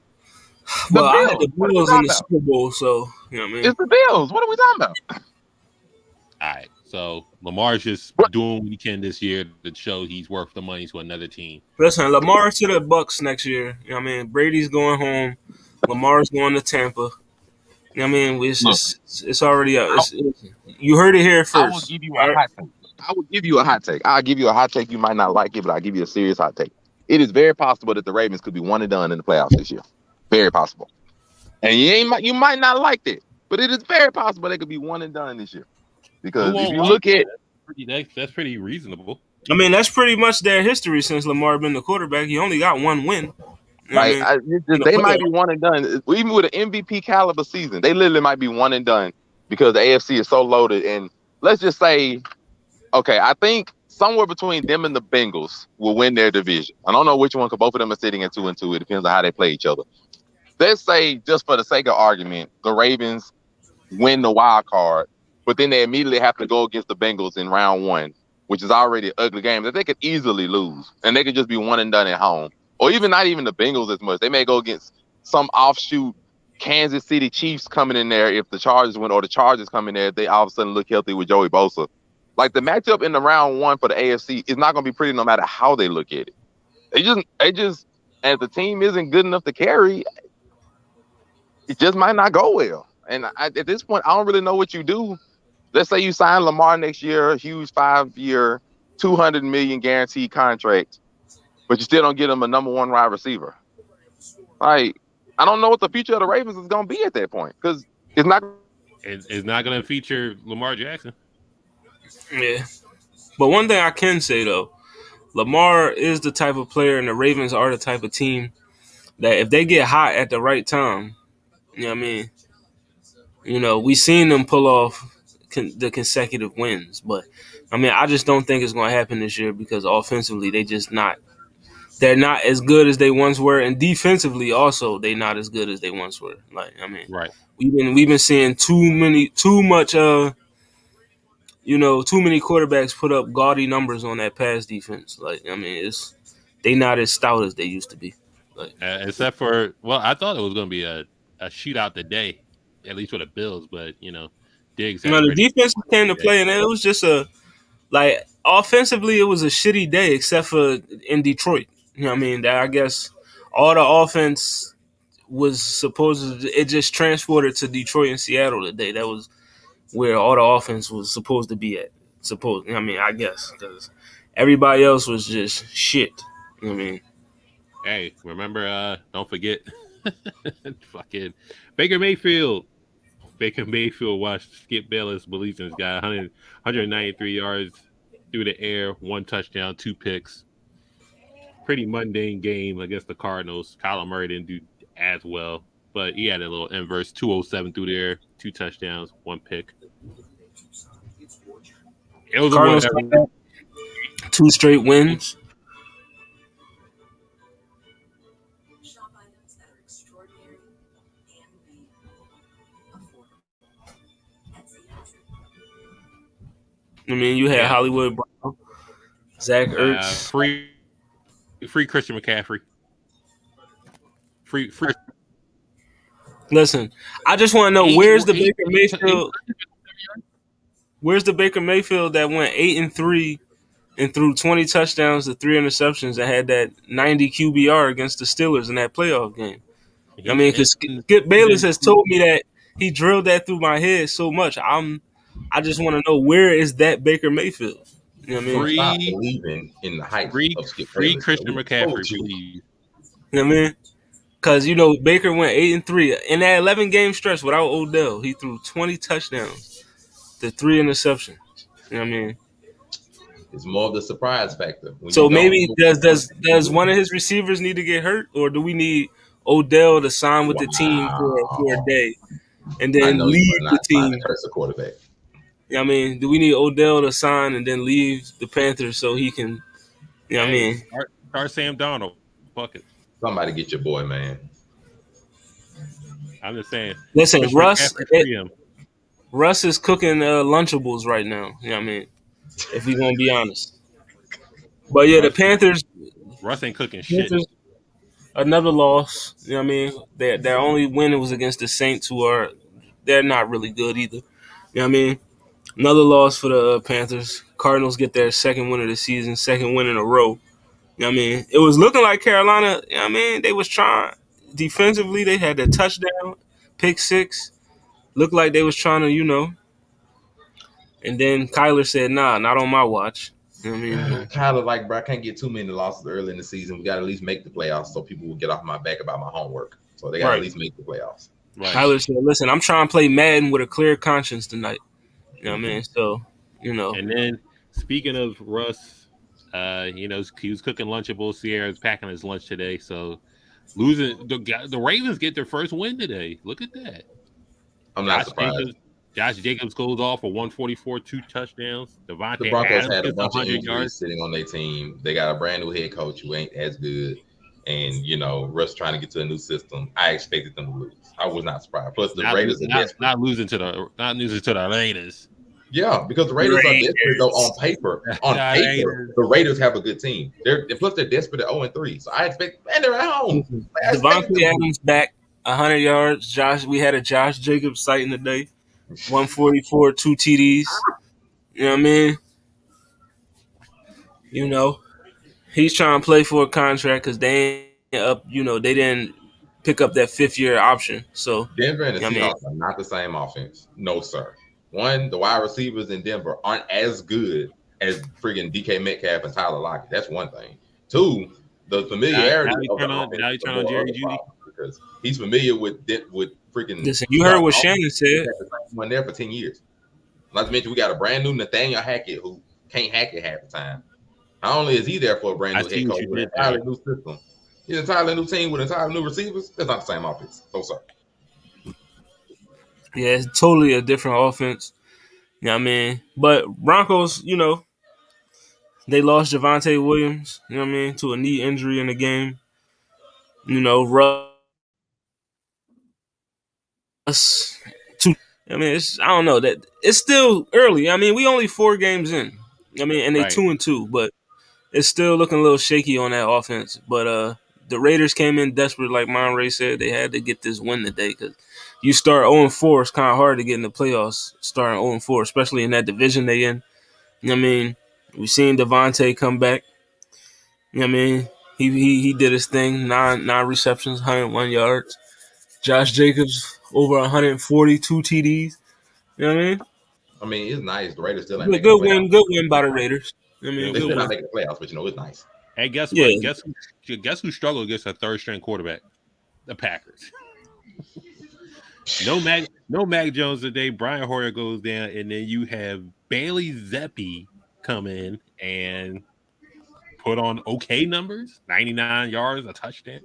the Well, I had Bills. the What are we Bills in talking the about? Super Bowl, so you know what I mean. It's the Bills. What are we talking about? all right. So Lamar's just What? doing what he can this year to show he's worth the money to another team. Listen, Lamar to the Bucks next year. You know what I mean? Brady's going home. Lamar's going to Tampa. You know what I mean? Look, It's already out. I, You heard it here I will first. give you a All right. hot take. I will give you a hot take. I'll give you a hot take. You might not like it, but I'll give you a serious hot take. It is very possible that the Ravens could be one and done in the playoffs this year. Very possible. And you might not like that, but it is very possible they could be one and done this year. Who Because if won't you like look at that's pretty reasonable. I mean, that's pretty much their history since Lamar been the quarterback. He only got one win. You know what I like mean? In the they might be playoffs. one and done, even with an MVP caliber season. They literally might be one and done because the AFC is so loaded. And let's just say, okay, I think somewhere between them and the Bengals will win their division. I don't know which one because both of them are sitting at 2-2. It depends on how they play each other. Let's say, just for the sake of argument, the Ravens win the wild card, but then they immediately have to go against the Bengals in round one, which is already an ugly game that they could easily lose, and they could just be one and done at home, or even not even the Bengals as much. They may go against some offshoot Kansas City Chiefs coming in there if the Chargers win, or the Chargers come in there if they all of a sudden look healthy with Joey Bosa. Like the matchup in the round one for the AFC is not going to be pretty no matter how they look at it. They just, as the team isn't good enough to carry, it just might not go well. And at this point, I don't really know what you do. Let's say you sign Lamar next year, a huge 5-year, $200 million guaranteed contract, but you still don't get him a number one wide receiver. Like, I don't know what the future of the Ravens is going to be at that point because it's not. It's not going to feature Lamar Jackson. Yeah. But one thing I can say though, Lamar is the type of player, and the Ravens are the type of team that if they get hot at the right time, you know what I mean. We seen them pull off the consecutive wins, but I mean, I just don't think it's going to happen this year because offensively they're not as good as they once were, and defensively also they're not as good as they once were. Like I mean, Right. we've been seeing too many quarterbacks put up gaudy numbers on that pass defense. Like I mean, they not as stout as they used to be. Like Except for, well, I thought it was going to be a shootout today, at least with the Bills, but Diggs had a the pretty defense came to day. play, and it was just like offensively, it was a shitty day, except for in Detroit. You know what I mean? That I guess all the offense was supposed to. It just transported to Detroit and Seattle today. That was where all the offense was supposed to be at. I mean, I guess because everybody else was just shit. You know what I mean? Hey, remember, don't forget, fucking Baker Mayfield. Baker Mayfield watched Skip Bayless, believes in this guy, 193 yards through the air, 1 touchdown, 2 picks. Pretty mundane game against the Cardinals. Kyler Murray didn't do as well, but he had a little inverse, 207 through the air, 2 touchdowns, 1 pick. It was Cardinals a got 2 straight wins. I mean, you had Hollywood Brown, Zach Ertz. Free Christian McCaffrey. Free. Listen, I just want to know where's the Baker Mayfield? Where's the Baker Mayfield that went 8-3 and threw 20 touchdowns to 3 interceptions and had that 90 QBR against the Steelers in that playoff game? I mean, because Skip Bayless has told me that he drilled that through my head so much. I just want to know where is that Baker Mayfield? You know what I mean? So stop Free, believing in the hype free, of Skip free Bayless. Christian We McCaffrey, told you. please. You know what I mean? Because Baker went 8-3 in that 11-game stretch without Odell. He threw 20 touchdowns to 3 interceptions. You know what I mean? It's more of the surprise factor when you So don't maybe know does one of his receivers need to get hurt, or do we need Odell to sign with the team for a Wow. day and I then know you leave are the not trying to team? curse a quarterback. You know what I mean? Do we need Odell to sign and then leave the Panthers so he can? You know what I Hey, mean? start Sam Donald. Fuck it. Somebody get your boy, man. I'm just saying. Listen, Christian McCaffrey, free him. Russ is cooking Lunchables right now. You know what I mean? If we're gonna be honest, but yeah, the Russ, Russ ain't cooking shit. Panthers, another loss. You know what I mean? Their only win was against the Saints, who they're not really good either. You know what I mean? Another loss for the Panthers. Cardinals get their second win of the season, second win in a row. You know what I mean? It was looking like Carolina. You know what I mean? They was trying defensively. They had the touchdown, pick six. Looked like they was trying to, And then Kyler said, "Nah, not on my watch." You know what I mean? Kind of like, bro, I can't get too many losses early in the season. We got to at least make the playoffs so people will get off my back about my homework. So they got to at Right. least make the playoffs. Right. Kyler said, "Listen, I'm trying to play Madden with a clear conscience tonight." You know what I mean? So, And then speaking of Russ, he was cooking Lunchables. Sierra's packing his lunch today. So losing the Ravens get their first win today. Look at that. I'm not surprised. Josh Jacobs goes off for 144, 2 touchdowns. The Devontae Broncos Adams had a gets bunch of 100 injuries yards. sitting on their team. They got a brand new head coach who ain't as good. And, Russ trying to get to a new system. I expected them to lose. I was not surprised. Plus, the Raiders are desperate. Not losing to the Raiders. Yeah, because the Raiders are desperate, though, on paper. On paper, the Raiders have a good team. Plus, they're desperate at 0-3. So I expect, man, they're at home. Devontae Adams back 100 yards. We had a Josh Jacobs sighting today. 144, 2 TDs. You know what I mean? He's trying to play for a contract because they ain't up. They didn't pick up that 5th-year option. So Denver and the you know Seahawks are not the same offense. No, sir. One, the wide receivers in Denver aren't as good as friggin' DK Metcalf and Tyler Lockett. That's one thing. Two, the familiarity of the offense. Now you turn on Jerry Jeudy because he's familiar with freaking. Listen, you heard what Shannon said. One there for 10 years. Not to mention, we got a brand new Nathaniel Hackett who can't hack it half the time. Not only is he there for a brand new head coach with an entirely new system, he's an entirely new team with entirely new receivers. That's not the same offense. No, sir. Yeah, it's totally a different offense. You know what I mean? But Broncos, they lost Javonte Williams, you know what I mean, to a knee injury in the game. Russ, I mean, I don't know that it's still early. I mean, we only 4 games in. I mean, and they 2-2, but it's still looking a little shaky on that offense. But the Raiders came in desperate, like Monray said. They had to get this win today because you start 0-4, it's kind of hard to get in the playoffs starting 0-4, especially in that division they in. You know what I mean? We've seen Devontae come back. You know what I mean? He did his thing, nine receptions, 101 yards. Josh Jacobs over 142 TDs. You know what I mean? I mean, it's nice. The Raiders still ain't Good, making the playoffs. good win by the Raiders. I mean, They're good still not win. making the playoffs, but it's nice. Hey, guess Yeah. what? Guess who struggled against a third-string quarterback? The Packers. No Mac Jones today. Brian Hoyer goes down, and then you have Bailey Zappi come in and put on okay numbers, 99 yards, a touchdown.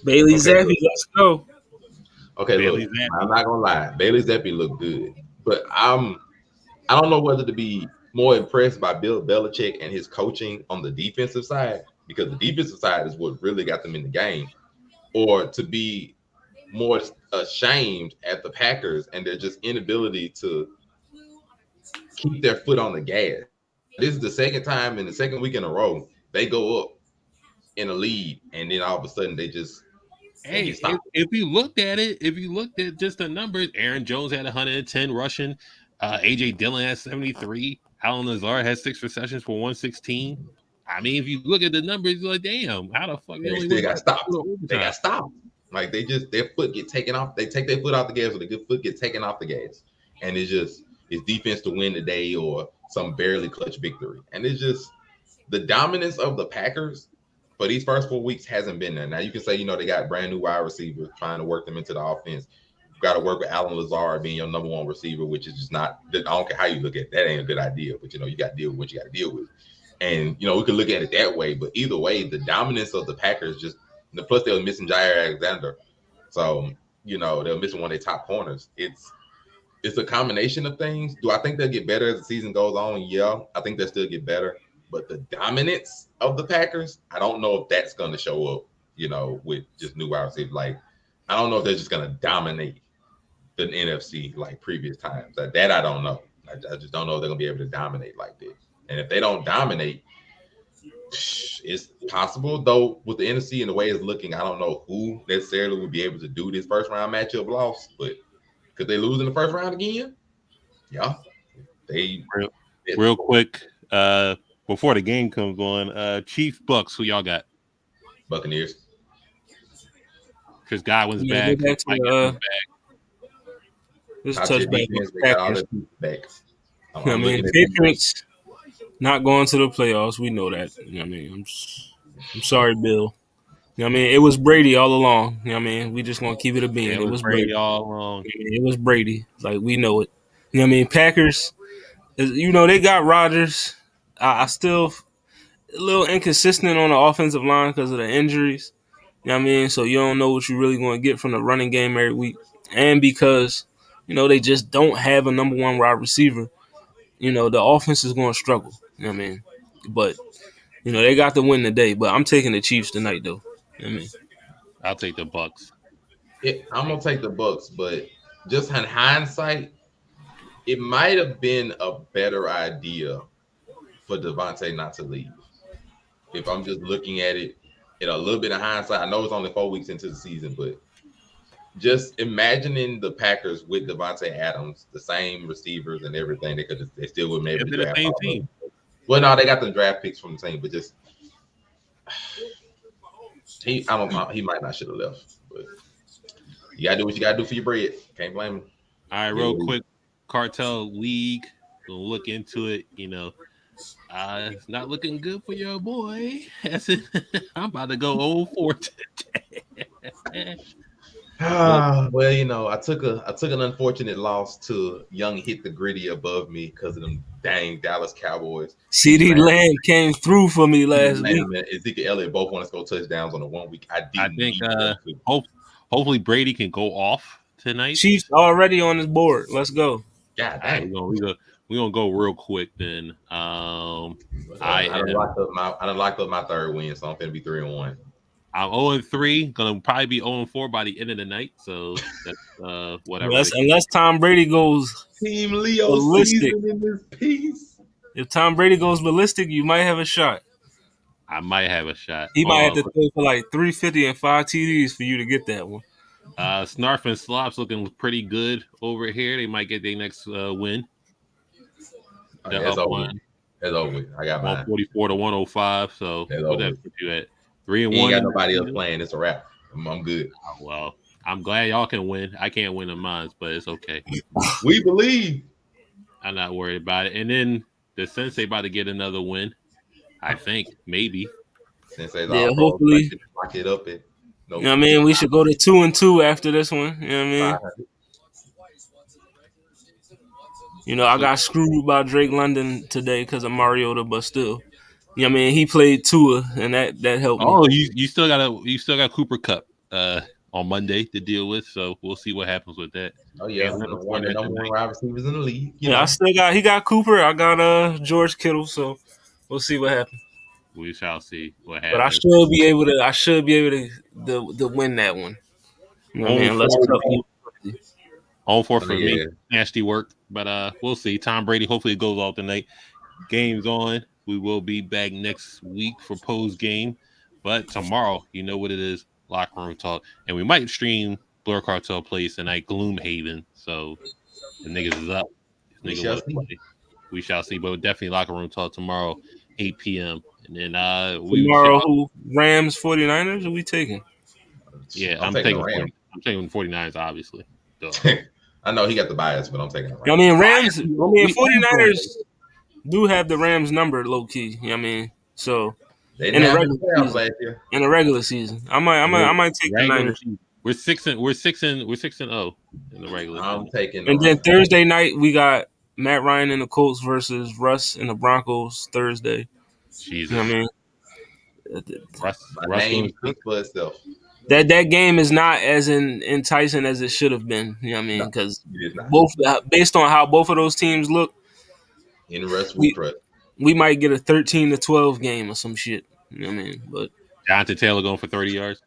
Bailey Zappi, let's go. Okay, Bailey look, Zappi. I'm not gonna lie, Bailey Zappi looked good, but I don't know whether to be more impressed by Bill Belichick and his coaching on the defensive side, because the defensive side is what really got them in the game, or to be more ashamed at the Packers and their just inability to keep their foot on the gas. This is the second time in the second week in a row they go up in a lead, and then all of a sudden they just if you looked at just the numbers, Aaron Jones had 110 rushing, AJ Dillon had 73, Alan Lazard had 6 receptions for 116. I mean, if you look at the numbers, you're like, damn, how the fuck they still got stopped? They got stopped. Like their foot get taken off. They take their foot off the gas, or the good foot get taken off the gas, and it's just is defense to win the day or some barely clutch victory. And it's just the dominance of the Packers for these first 4 weeks hasn't been there. Now you can say, they got brand new wide receivers trying to work them into the offense. You got to work with Alan Lazard being your number one receiver, which is just not. I don't care how you look at it, that ain't a good idea. But you got to deal with what you got to deal with. And we could look at it that way. But either way, the dominance of the Packers plus they were missing Jair Alexander, so they were missing one of their top corners. It's a combination of things. Do I think they'll get better as the season goes on? Yeah, I think they'll still get better. But the dominance of the Packers, I don't know if that's going to show up, with just new wide receivers. Like, I don't know if they're just going to dominate the NFC like previous times. That I don't know. I just don't know if they're going to be able to dominate like this. And if they don't dominate, it's possible, though, with the NFC and the way it's looking, I don't know who necessarily would be able to do this first round matchup loss, but could they lose in the first round again? Yeah. Real quick, before the game comes on, Chiefs Bucks, who y'all got? Buccaneers. Chris Godwin's back. This touchback. They got all their pieces back. Patriots not going to the playoffs. We know that. I'm sorry, Bill. It was Brady all along. We just want to keep it a bean. It was Brady all along. It was Brady. Like, we know it. Packers, they got Rodgers. I still a little inconsistent on the offensive line because of the injuries. So you don't know what you're really going to get from the running game every week. And because, they just don't have a number one wide receiver, the offense is going to struggle. But, they got the win today. But I'm taking the Chiefs tonight, though. I'll take the Bucks. I'm going to take the Bucks, but just in hindsight, it might have been a better idea for Devontae not to leave. If I'm just looking at it in a little bit of hindsight, I know it's only 4 weeks into the season, but just imagining the Packers with Devontae Adams, the same receivers and everything, they still would maybe draft the same team. Well, no, they got the draft picks from the team, but just he might not should have left. But you gotta do what you gotta do for your bread. Can't blame him. All right, real quick, Cartel League. We'll look into it. It's not looking good for your boy. I'm about to go 0-4 today. Well, I took an unfortunate loss to young hit the gritty above me because of them dang Dallas Cowboys. CeeDee Lamb came through for me last week. And Ezekiel Elliott both want to score touchdowns on the 1 week. I think hopefully Brady can go off tonight. Chiefs already on his board. Let's go. Yeah, dang. We're gonna go real quick then. I done locked up my third win, so I'm gonna be 3-1. I'm 0-3, gonna probably be 0-4 by the end of the night. So that's whatever. Unless Tom Brady goes Team Leo ballistic in this piece. If Tom Brady goes ballistic, you might have a shot. I might have a shot. He might have to throw for like 350 and 5 TDs for you to get that one. Snarf and Slops looking pretty good over here. They might get their next win. That's over. I got mine. 144 to 105. So what that put you at? 3-1. Ain't got nobody else playing. It's a wrap. I'm good. Oh, well, I'm glad y'all can win. I can't win in mine, but it's okay. We believe. I'm not worried about it. And then the Sensei about to get another win. I think maybe. Sensei's hopefully lock it up. We should go to 2-2 after this one. I got screwed by Drake London today because of Mariota, but still. He played Tua, and that helped me. Oh, you still got Cooper Kupp on Monday to deal with, so we'll see what happens with that. Oh yeah, one of the number one wide receivers in the league. He got Cooper. I got George Kittle, so we'll see what happens. We shall see what happens. But I should be able to win that one. Let's go. 0-4 for me. Nasty work, but we'll see. Tom Brady hopefully goes off tonight. Game's on. We will be back next week for post game, but tomorrow, you know what it is, locker room talk, and we might stream Blerd Cartel plays tonight, Gloomhaven. So the niggas is up. We shall see, but definitely locker room talk tomorrow, 8 p.m. And then Rams 49ers are we taking? Yeah, I'm taking the 49ers, obviously. I know he got the bias, but I'm taking the I Rams. mean, Rams. I mean, We all going 49ers do have the Rams number low key. You know what I mean, so They in didn't the have in the regular playoffs season, last year. I might take the regular Niners. season. We're 6 and 0 in the regular I'm season. taking the And then Rams. Thursday night we got Matt Ryan and the Colts versus Russ and the Broncos Thursday. You know what Jesus, I mean? My Russ name going to cook. speaks for itself. That game is not as enticing as it should have been. You know what I mean? No, Because it is not. both based on how both of those teams look, In Russ we we trust. we might get a 13-12 game or some shit. You know what I mean? But Jonathan Taylor going for 30 yards.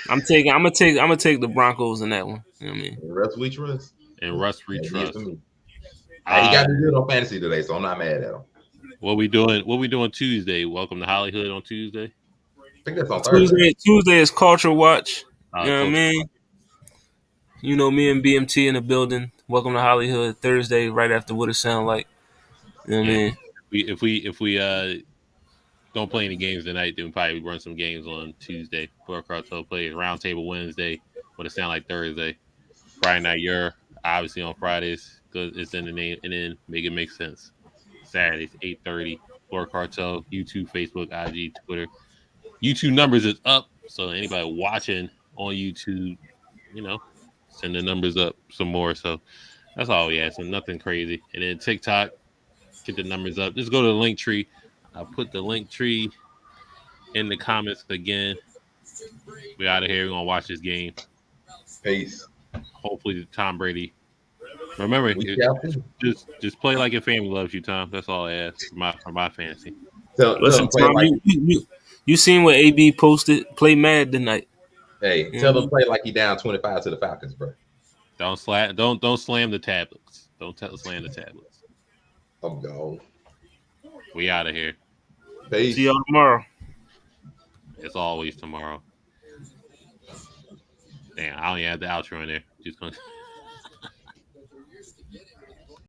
I'm gonna take the Broncos in that one. You know what I mean? In Russ we trust. And Russ we That is trust. for me. Hey, he Uh, got me good on fantasy today, so I'm not mad at him. what we doing Tuesday? Welcome to Hollywood on Tuesday. I think that's on Thursday. Tuesday is Culture Watch. You know what I Coach, mean? You know me and BMT in the building. Welcome to Hollywood Thursday, right after What It Sound Like. You know what I yeah. mean? If we don't play any games tonight, then we probably run some games on Tuesday. Blerd Cartel plays Roundtable Wednesday. What It Sound Like Thursday. Friday night, you're obviously on Fridays because it's in the name, and then make it make sense. Saturdays 8:30. Blerd Cartel, YouTube, Facebook, IG, Twitter. YouTube numbers is up, so anybody watching on YouTube, send the numbers up some more. So that's all we ask. So nothing crazy. And then TikTok, get the numbers up. Just go to the link tree. I'll put the link tree in the comments again. We out of here. We're gonna watch this game. Peace. Hopefully, Tom Brady. Remember, We shall see. just play like your family loves you, Tom. That's all I ask for my fantasy. Tell Listen, them play Tom, like you seen what AB posted? Play mad tonight. hey, Yeah. tell them play like he down 25 to the Falcons, bro. Don't slam the tablets. Don't slam the tablets. I'm gone. We out of here. Peace. See y'all tomorrow. It's always tomorrow. Damn, I don't even have the outro in there. Just gonna